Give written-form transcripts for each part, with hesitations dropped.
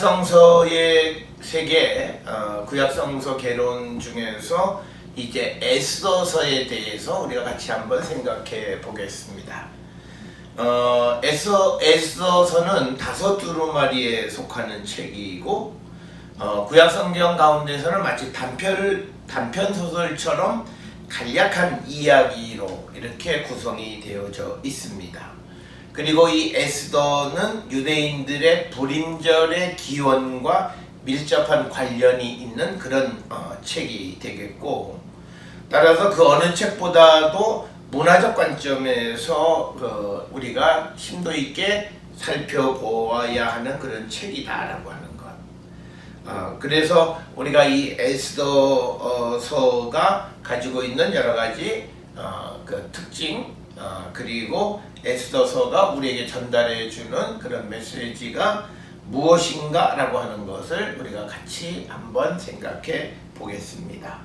구약성서의 세계, 구약성서 개론 중에서 이제 에스더서에 대해서 우리가 같이 한번 생각해 보겠습니다. 에스더서는 다섯 두루마리에 속하는 책이고, 구약성경 가운데서는 마치 단편 소설처럼 간략한 이야기로 이렇게 구성이 되어져 있습니다. 그리고 이 에스더는 유대인들의 불임절의 기원과 밀접한 관련이 있는 그런 책이 되겠고, 따라서 그 어느 책보다도 문화적 관점에서 우리가 심도 있게 살펴보아야 하는 그런 책이다라고 하는 것. 그래서 우리가 이 에스더서가 가지고 있는 여러 가지 그 특징, 그리고 에스더서가 우리에게 전달해 주는 그런 메시지가 무엇인가 라고 하는 것을 우리가 같이 한번 생각해 보겠습니다.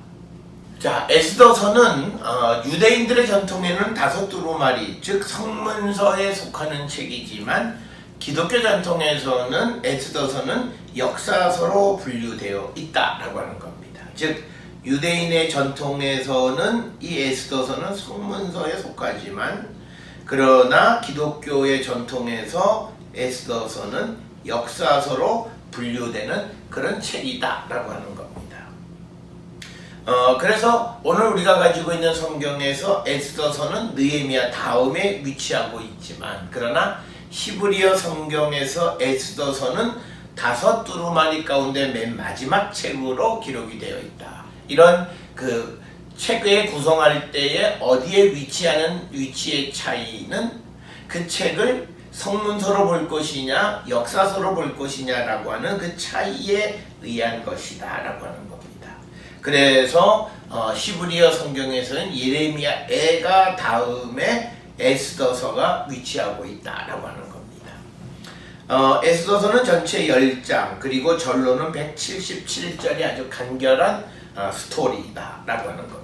자, 에스더서는 유대인들의 전통에는 다섯 두루마리, 즉 성문서에 속하는 책이지만 기독교 전통에서는 에스더서는 역사서로 분류되어 있다라고 하는 겁니다. 즉 유대인의 전통에서는 이 에스더서는 성문서에 속하지만, 그러나 기독교의 전통에서 에스더서는 역사서로 분류되는 그런 책이다라고 하는 겁니다. 그래서 오늘 우리가 가지고 있는 성경에서 에스더서는 느헤미야 다음에 위치하고 있지만, 그러나 히브리어 성경에서 에스더서는 다섯 두루마리 가운데 맨 마지막 책으로 기록이 되어 있다. 이런 그 책을 구성할 때에 어디에 위치하는 위치의 차이는 그 책을 성문서로 볼 것이냐 역사서로 볼 것이냐라고 하는 그 차이에 의한 것이다 라고 하는 겁니다. 그래서 히브리어 성경에서는 예레미야 애가 다음에 에스더서가 위치하고 있다라고 하는 겁니다. 에스더서는 전체 10장, 그리고 전로는 177절이 아주 간결한 스토리다라고 하는 겁니다.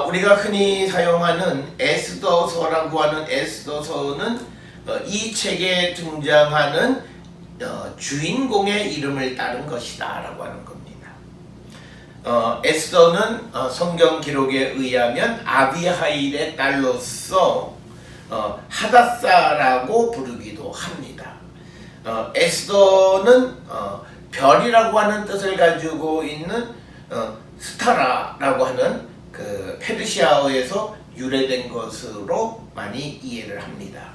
우리가 흔히 사용하는 에스더서라고 하는 에스더서는 이 책에 등장하는 주인공의 이름을 따른 것이다라고 하는 겁니다. 에스더는 성경 기록에 의하면 아비하일의 딸로서 하닷사라고 부르기도 합니다. 에스더는 별이라고 하는 뜻을 가지고 있는 스타라라고 하는 그 페르시아어에서 유래된 것으로 많이 이해를 합니다.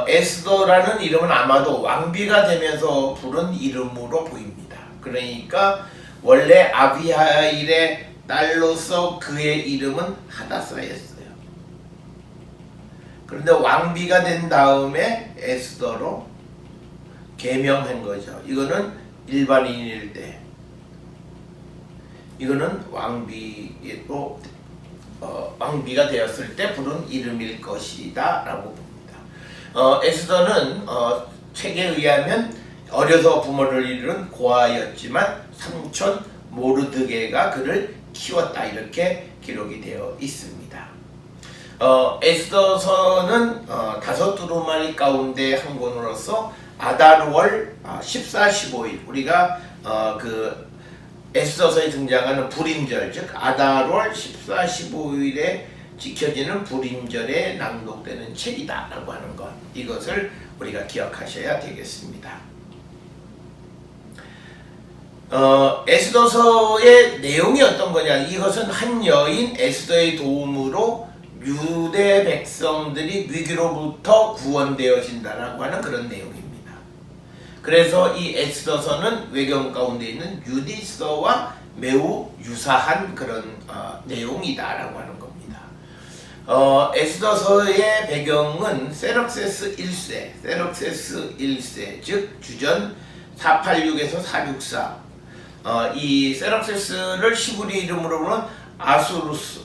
에스더라는 이름은 아마도 왕비가 되면서 부른 이름으로 보입니다. 그러니까 원래 아비하일의 딸로서 그의 이름은 하닷사였어요. 그런데 왕비가 된 다음에 에스더로 개명한 거죠. 이거는 일반인일 때, 이거는 왕비로 왕비가 되었을 때 부른 이름일 것이다 라고 봅니다. 에스더는 책에 의하면 어려서 부모를 잃은 고아였지만 삼촌 모르드게가 그를 키웠다, 이렇게 기록이 되어 있습니다. 에스더서는 다섯 두루마리 가운데 한 권으로서 아달월 14, 15일, 우리가 그 에스더서에 등장하는 불임절, 즉 아달월 14, 15일에 지켜지는 불임절에 낭독되는 책이다라고 하는 것, 이것을 우리가 기억하셔야 되겠습니다. 에스더서의 내용이 어떤 거냐, 이것은 한 여인 에스더의 도움으로 유대 백성들이 위기로부터 구원되어진다라고 하는 그런 내용입니다. 그래서 이 에스더서는 외경 가운데 있는 유디서와 매우 유사한 그런 내용이다라고 하는 겁니다. 에스더서의 배경은 세럭세스 1세, 즉 주전 486에서 464. 이 세럭세스를 히브리 이름으로 부르는 아수루스,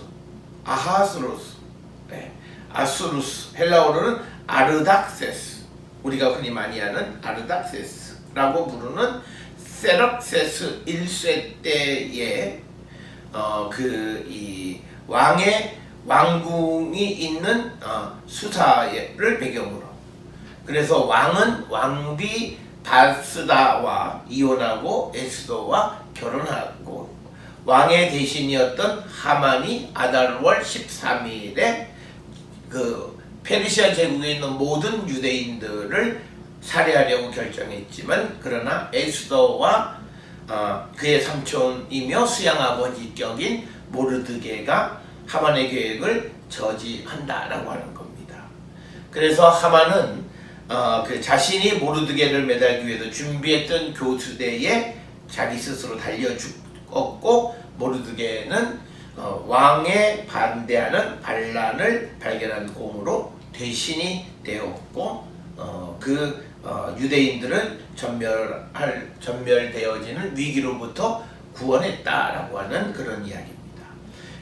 헬라어로는 아르닥세스, 우리가 흔히 많이 아는 아르닥세스라고 부르는 세럭세스 1세 때에 이 왕의 왕궁이 있는 수사를 배경으로, 그래서 왕은 왕비 바스다와 이혼하고 에스더와 결혼하고 왕의 대신이었던 하만이 아달월 13일에 그 페르시아 제국에 있는 모든 유대인들을 살해하려고 결정했지만 그러나 에스더와 그의 삼촌이며 수양 아버지 격인 모르드게가 하만의 계획을 저지한다라고 하는 겁니다. 그래서 하만은 그 자신이 모르드게를 매달기 위해서 준비했던 교수대에 자기 스스로 달려 죽었고 모르드게는 왕에 반대하는 반란을 발견한 공으로 대신이 되었고 유대인들은 전멸되어지는 위기로부터 구원했다라고 하는 그런 이야기입니다.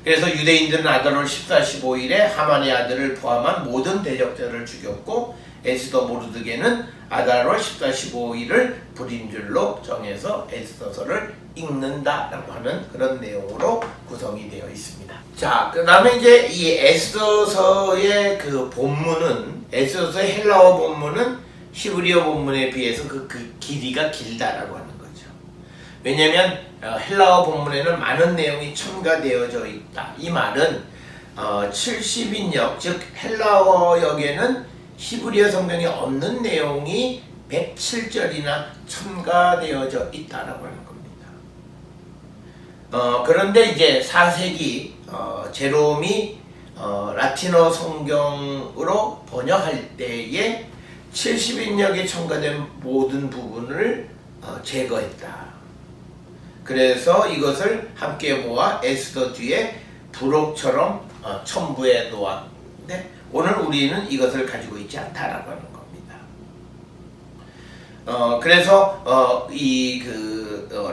그래서 유대인들은 아달월 14, 15일에 하만의 아들을 포함한 모든 대적자를 죽였고 에스더 모르드게는 아달월 14, 15일을 불임줄로 정해서 에스더서를 읽는다라고 하는 그런 내용으로 구성이 되어 있습니다. 자, 그 다음에 이제 이 에스더서의 그 본문은 에스더서의 헬라어 본문은 히브리어 본문에 비해서 그 길이가 길다라고 하는 거죠. 왜냐하면 헬라어 본문에는 많은 내용이 첨가되어져 있다. 이 말은 70인역, 즉 헬라어역에는 히브리어 성경에 없는 내용이 107절이나 첨가되어져 있다라고 하는 겁니다. 그런데 이제 4세기 제롬이 라틴어 성경으로 번역할 때에 70인역에 첨가된 모든 부분을 제거했다. 그래서 이것을 함께 모아 에스더 뒤에 부록처럼 첨부해 놓았는데 오늘 우리는 이것을 가지고 있지 않다라고 하는 겁니다. 그래서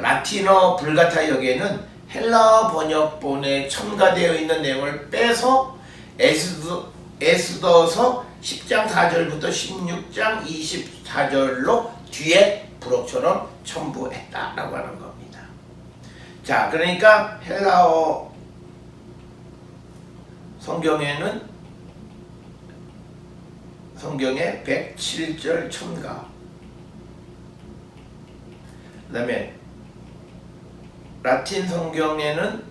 라틴어 불가타역에는 헬라어 번역본에 첨가되어 있는 내용을 빼서 에스더서 10장 4절부터 16장 24절로 뒤에 부록처럼 첨부했다라고 하는 겁니다. 자, 그러니까 헬라어 성경에 107절 첨가, 그 다음에 라틴 성경에는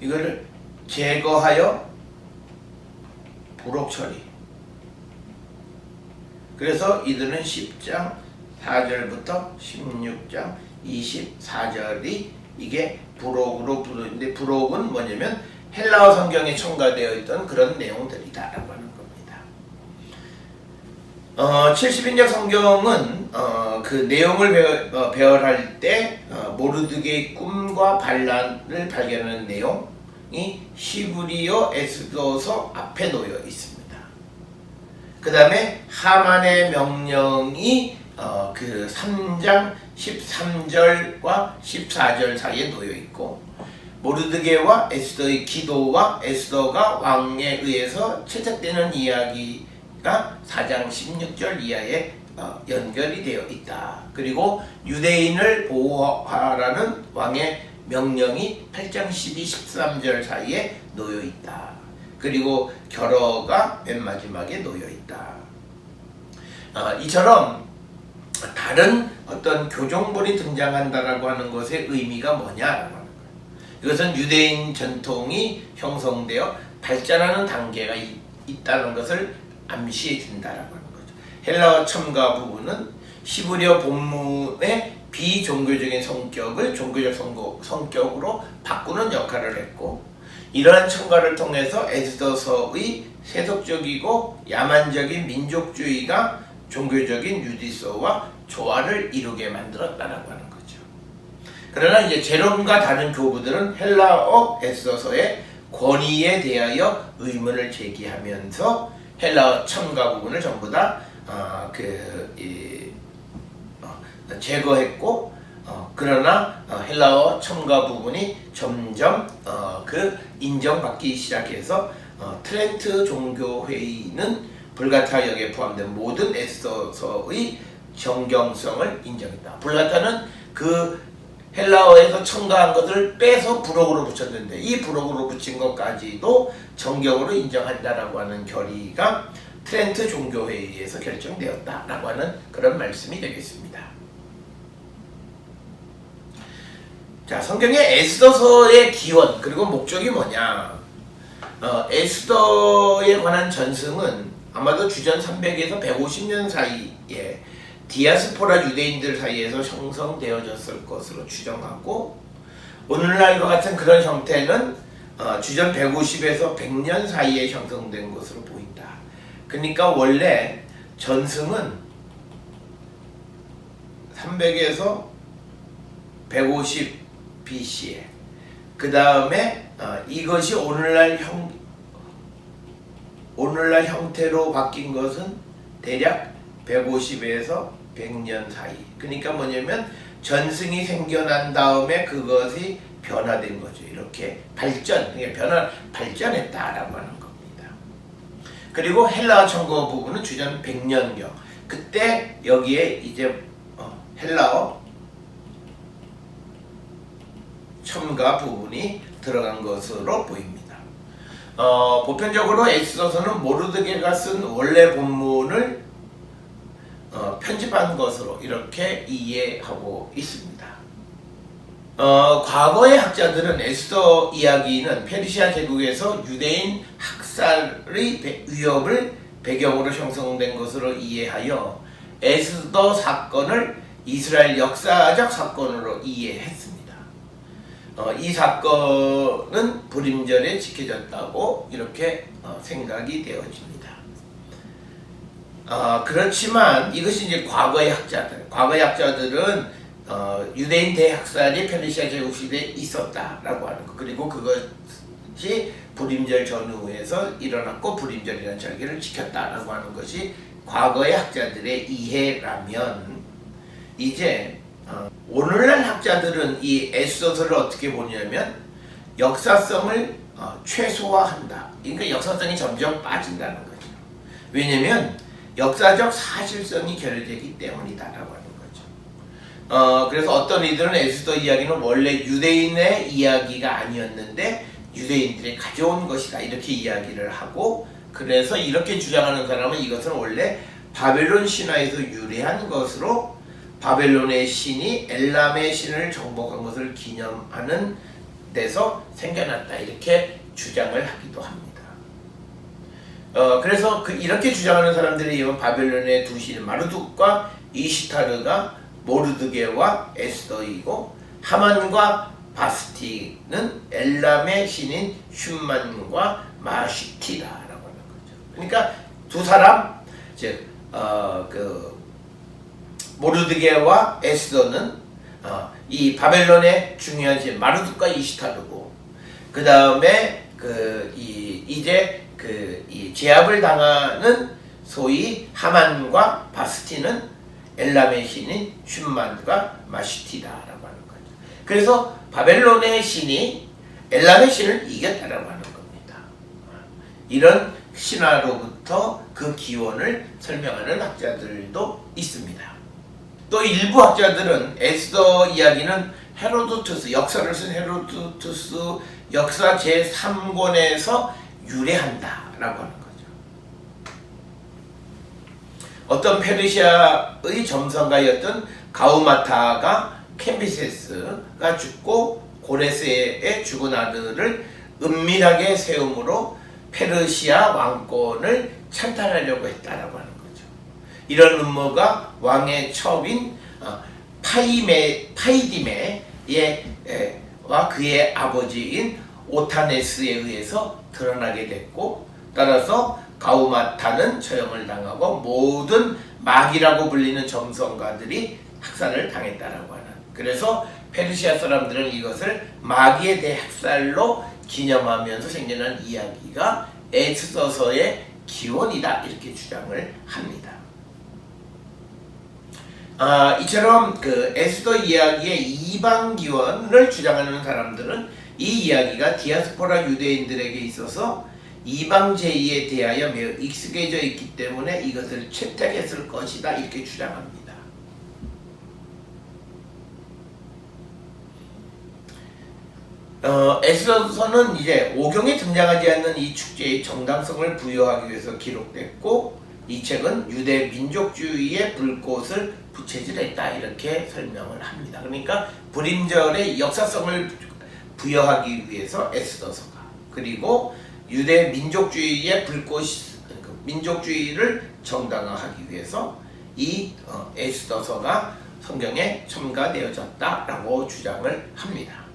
이거를 제거하여 부록 처리. 그래서 이들은 10장 4절부터 16장 24절이 이게 부록으로 부르는데 부록은 뭐냐면 헬라어 성경에 첨가되어 있던 그런 내용들이다라고 하는 겁니다. 70인역 성경은 그 내용을 배열할 때 모르드게의 꿈과 반란을 발견하는 내용이 히브리어 에스더서 앞에 놓여 있습니다. 그 다음에 하만의 명령이 그 3장 13절과 14절 사이에 놓여 있고 모르드게와 에스더의 기도와 에스더가 왕에 의해서 채택되는 이야기가 4장 16절 이하에 연결이 되어 있다. 그리고 유대인을 보호하라는 왕의 명령이 8장 12, 13절 사이에 놓여 있다. 그리고 결어가 맨 마지막에 놓여 있다. 이처럼 다른 어떤 교종본이 등장한다라고 하는 것의 의미가 뭐냐라고 하는 거예요. 이것은 유대인 전통이 형성되어 발전하는 단계가 있다는 것을 암시해 준다라고 하는 거죠. 헬라어 첨가 부분은 히브리어 본문의 비종교적인 성격을 종교적 성격으로 바꾸는 역할을 했고 이러한 첨가를 통해서 에스더서의 세속적이고 야만적인 민족주의가 종교적인 유디서와 조화를 이루게 만들었다라고 하는 거죠. 그러나 이제 제롬과 다른 교부들은 헬라어 에스더서의 권위에 대하여 의문을 제기하면서 헬라어 첨가 부분을 전부 다 제거했고 그러나 헬라어 첨가 부분이 점점 인정받기 시작해서 트렌트 종교회의는 불가타역에 포함된 모든 에스더서의 정경성을 인정했다. 불가타는 그 헬라어에서 첨가한 것을 빼서 부록으로 붙였는데 이 부록으로 붙인 것까지도 정경으로 인정한다라고 하는 결의가 트렌트 종교회의에서 결정되었다라고 하는 그런 말씀이 되겠습니다. 자, 성경의 에스더서의 기원 그리고 목적이 뭐냐? 에스더에 관한 전승은 아마도 주전 300에서 150년 사이에 디아스포라 유대인들 사이에서 형성되어졌을 것으로 추정하고, 오늘날과 같은 그런 형태는 주전 150에서 100년 사이에 형성된 것으로 보인다. 그러니까 원래 전승은 300에서 150 BC에, 그 다음에 이것이 오늘날 형태로 바뀐 것은 대략 150에서 100년 사이. 그러니까 뭐냐면 전승이 생겨난 다음에 그것이 변화된 거죠. 이렇게 발전했다라고 하는 겁니다. 그리고 헬라어 첨가 부분은 주전 100년경. 그때 여기에 이제 헬라어 첨가 부분이 들어간 것으로 보입니다. 보편적으로 에스더서는 모르드게가 쓴 원래 본문을 편집한 것으로 이렇게 이해하고 있습니다. 과거의 학자들은 에스더 이야기는 페르시아 제국에서 유대인 학살의 위협을 배경으로 형성된 것으로 이해하여 에스더 사건을 이스라엘 역사적 사건으로 이해했습니다. 이 사건은 불임절에 지켜졌다고 이렇게 생각이 되어집니다. 그렇지만 이것이 이제 과거의 학자들은 유대인 대학살이 페르시아 제국 시대에 있었다라고 하는 것, 그리고 그것이 불임절 전후에서 일어났고 불임절이라는 절기를 지켰다라고 하는 것이 과거의 학자들의 이해라면, 이제 오늘날 학자들은 이 에스더서를 어떻게 보냐면 역사성을 최소화한다. 그러니까 역사성이 점점 빠진다는 거죠. 왜냐면 역사적 사실성이 결여되기 때문이다라고 하는 거죠. 그래서 어떤 이들은 에스더 이야기는 원래 유대인의 이야기가 아니었는데 유대인들이 가져온 것이다 이렇게 이야기를 하고, 그래서 이렇게 주장하는 사람은 이것은 원래 바벨론 신화에서 유래한 것으로 바벨론의 신이 엘람의 신을 정복한 것을 기념하는 데서 생겨났다 이렇게 주장을 하기도 합니다. 그래서 이렇게 주장하는 사람들에 의하면 바벨론의 두 신 마르둑과 이시타르가 모르드게와 에스더이고, 하만과 바스티는 엘람의 신인 슌만과 마시티다라고 하는 거죠. 그러니까 두 사람, 즉 모르드게와 에스더는 이 바벨론의 중요한 신 마르둑과 이시타르고, 그 다음에 이 제압을 당하는 소위 하만과 바스티는 엘람의 신인 슌만과 마시티다라고 하는 거죠. 그래서 바벨론의 신이 엘람의 신을 이겼다라고 하는 겁니다. 이런 신화로부터 그 기원을 설명하는 학자들도 있습니다. 또 일부 학자들은 에스더 이야기는 헤로도투스, 역사를 쓴 헤로도투스 역사 제3권에서 유래한다라고 하는 거죠. 어떤 페르시아의 점성가였던 가우마타가 캠비세스가 죽고 고레스에 죽은 아들을 은밀하게 세움으로 페르시아 왕권을 찬탈하려고 했다라고 하는 거죠. 이런 음모가 왕의 첩인 파이디메와 그의 아버지인 오타네스에 의해서 드러나게 됐고, 따라서 가우마타는 처형을 당하고 모든 마귀라고 불리는 점성가들이 학살을 당했다라고 하는, 그래서 페르시아 사람들은 이것을 마귀에 대해 학살로 기념하면서 생겨난 이야기가 에스더서의 기원이다 이렇게 주장을 합니다. 이처럼 그 에스더 이야기의 이방 기원을 주장하는 사람들은 이 이야기가 디아스포라 유대인들에게 있어서 이방 제의에 대하여 매우 익숙해져 있기 때문에 이것을 채택했을 것이다 이렇게 주장합니다. 에스더서는 이제 오경에 등장하지 않는 이 축제의 정당성을 부여하기 위해서 기록됐고, 이 책은 유대 민족주의의 불꽃을 부채질했다 이렇게 설명을 합니다. 그러니까 불임절의 역사성을 부여하기 위해서 에스더서가, 그리고 유대 민족주의의 민족주의를 정당화하기 위해서 이 에스더서가 성경에 첨가되어졌다라고 주장을 합니다.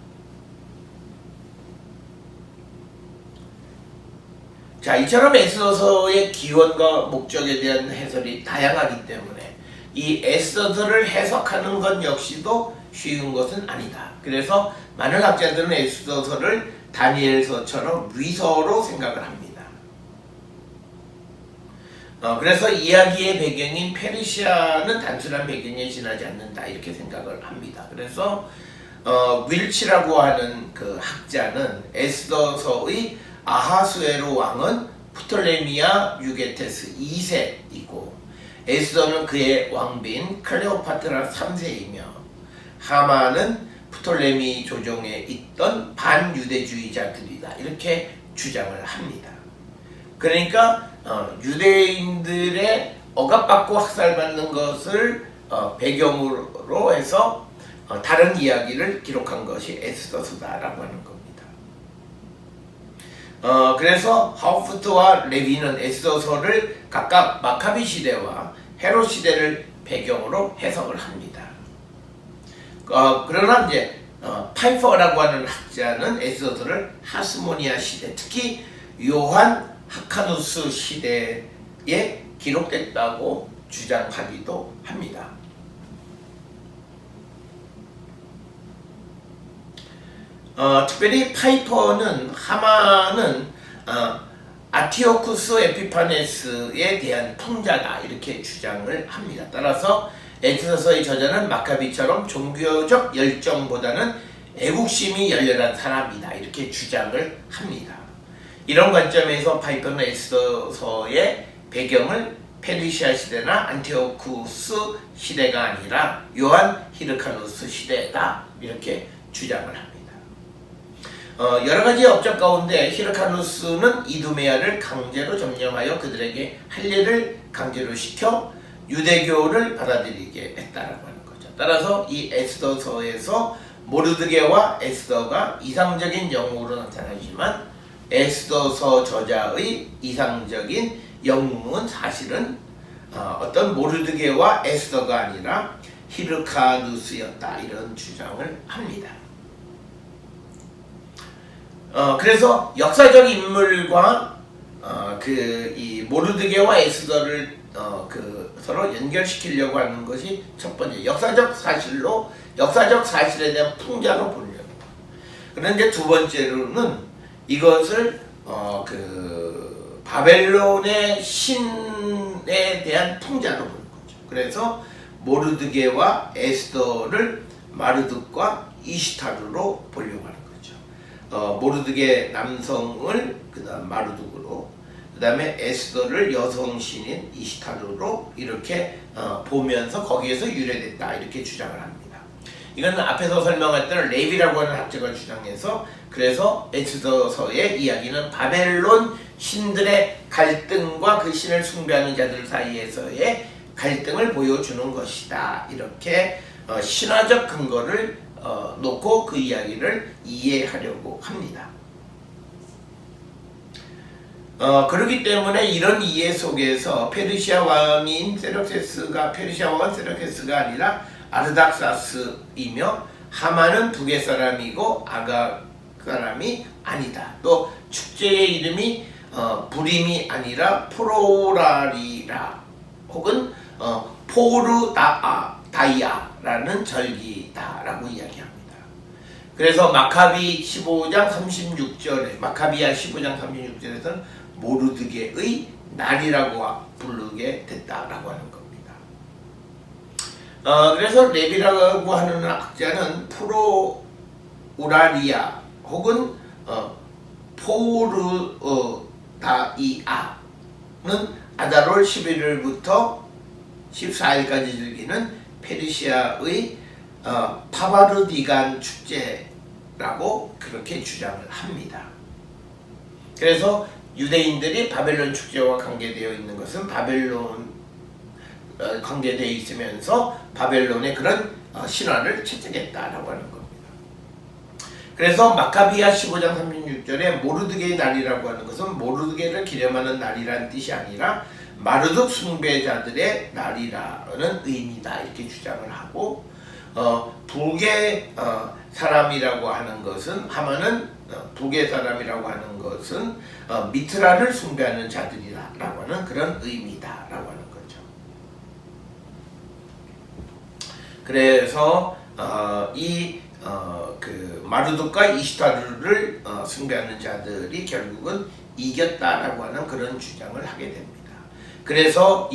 자, 이처럼 에스더서의 기원과 목적에 대한 해설이 다양하기 때문에 이 에스더서를 해석하는 것 역시도 쉬운 것은 아니다. 그래서 많은 학자들은 에스더서를 다니엘서처럼 위서로 생각을 합니다. 그래서 이야기의 배경인 페르시아는 단순한 배경에 지나지 않는다 이렇게 생각을 합니다. 그래서 윌치라고 하는 그 학자는 에스더서의 아하수에로 왕은 프톨레미아 유게테스 2세이고 에스더는 그의 왕비인 클레오파트라 3세이며 하만은 프톨레미 조정에 있던 반유대주의자들이다 이렇게 주장을 합니다. 그러니까 유대인들의 억압받고 학살받는 것을 배경으로 해서 다른 이야기를 기록한 것이 에스더서다라고 하는 겁니다. 그래서 하우프트와 레비는 에스더서를 각각 마카비 시대와 헤롯 시대를 배경으로 해석을 합니다. 그러나 이제 파이퍼라고 하는 학자는 에스더서를 하스모니아 시대, 특히 요한 하카누스 시대에 기록됐다고 주장하기도 합니다. 특별히 파이퍼는 하만은 아티오쿠스 에피파네스에 대한 통자다 이렇게 주장을 합니다. 따라서 에스더서의 저자는 마카비처럼 종교적 열정보다는 애국심이 열렬한 사람이다 이렇게 주장을 합니다. 이런 관점에서 파이퍼는 에스더서의 배경을 페르시아 시대나 안티오쿠스 시대가 아니라 요한 히르카누스 시대다 이렇게 주장을 합니다. 여러가지 업적 가운데 히르카누스는 이두메아를 강제로 점령하여 그들에게 할례를 강제로 시켜 유대교를 받아들이게 했다라고 하는 거죠. 따라서 이 에스더서에서 모르드게와 에스더가 이상적인 영웅으로 나타나지만 에스더서 저자의 이상적인 영웅은 사실은 어떤 모르드게와 에스더가 아니라 히르카누스였다 이런 주장을 합니다. 그래서 역사적 인물과 이 모르드게와 에스더를 서로 연결시키려고 하는 것이 첫 번째 역사적 사실에 대한 풍자로 보려고. 그런데 두 번째로는 이것을 바벨론의 신에 대한 풍자로 보는 거죠. 그래서 모르드게와 에스더를 마르둑과 이시타르로 보려고 하는 거죠. 모르드게 남성을 그다음 마르둑으로, 그다음에 에스더를 여성 신인 이시타르로 이렇게 보면서 거기에서 유래됐다 이렇게 주장을 합니다. 이건 앞에서 설명했던 레비라고 하는 학자가 주장해서, 그래서 에스더서의 이야기는 바벨론 신들의 갈등과 그 신을 숭배하는 자들 사이에서의 갈등을 보여주는 것이다 이렇게 신화적 근거를 놓고 그 이야기를 이해하려고 합니다. 그렇기 때문에 이런 이해 속에서 페르시아 왕인 세르케스가 아니라 아르닥사스이며 하만은 북의 사람이고 아각 사람이 아니다. 또 축제의 이름이 부림이 아니라 프로라리라 혹은 포르다이아라는 절기다라고 이야기합니다. 그래서 마카비야 15장 36절에서는 모르드게의 날이라고 부르게 됐다라고 하는 겁니다. 그래서 레비라고 하는 학자는 프로우라리아 혹은 포르다이아는 아다롤 11일부터 14일까지 즐기는 페르시아의 파바르디간 축제를 라고 그렇게 주장을 합니다. 그래서 유대인들이 바벨론 축제와 관계되어 있는 것은 바벨론 관계되어 있으면서 바벨론의 그런 신화를 채택했다라고 하는 겁니다. 그래서 마카비아 15장 36절에 모르드게의 날이라고 하는 것은 모르드게를 기념하는 날이라는 뜻이 아니라 마르둑 숭배자들의 날이라는 의미다 이렇게 주장을 하고 북의 사람이라고 하는 것은 하만은 북의 사람이라고 하는 것은 미트라를 숭배하는 자들이다라고 하는 그런 의미다라고 하는 거죠. 그래서 그 마르둑과 이시타르를 숭배하는 자들이 결국은 이겼다라고 하는 그런 주장을 하게 됩니다. 그래서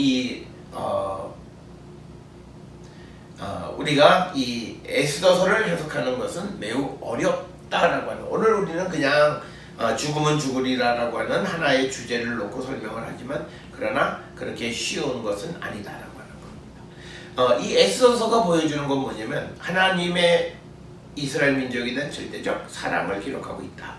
우리가 이 에스더서를 해석하는 것은 매우 어렵다라고 하는, 오늘 우리는 그냥 죽으면 죽으리라라고 하는 하나의 주제를 놓고 설명을 하지만 그러나 그렇게 쉬운 것은 아니다라고 하는 겁니다. 이 에스더서가 보여주는 건 뭐냐면 하나님의 이스라엘 민족에 대한 절대적 사랑을 기록하고 있다.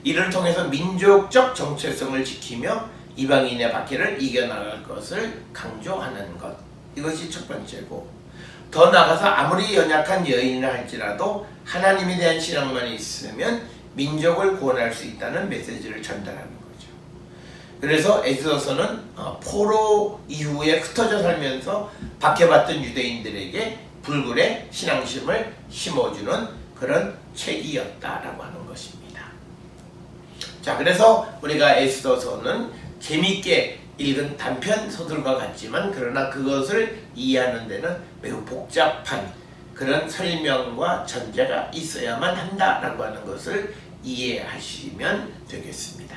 이를 통해서 민족적 정체성을 지키며 이방인의 박해를 이겨나갈 것을 강조하는 것, 이것이 첫 번째고, 더 나아가서 아무리 연약한 여인이라 할지라도 하나님에 대한 신앙만 있으면 민족을 구원할 수 있다는 메시지를 전달하는 거죠. 그래서 에스더서는 포로 이후에 흩어져 살면서 박해받던 유대인들에게 불굴의 신앙심을 심어주는 그런 책이었다라고 하는 것입니다. 자, 그래서 우리가 에스더서는 재미있게 읽은 단편 소설과 같지만 그러나 그것을 이해하는 데는 매우 복잡한 그런 설명과 전제가 있어야만 한다라고 하는 것을 이해하시면 되겠습니다.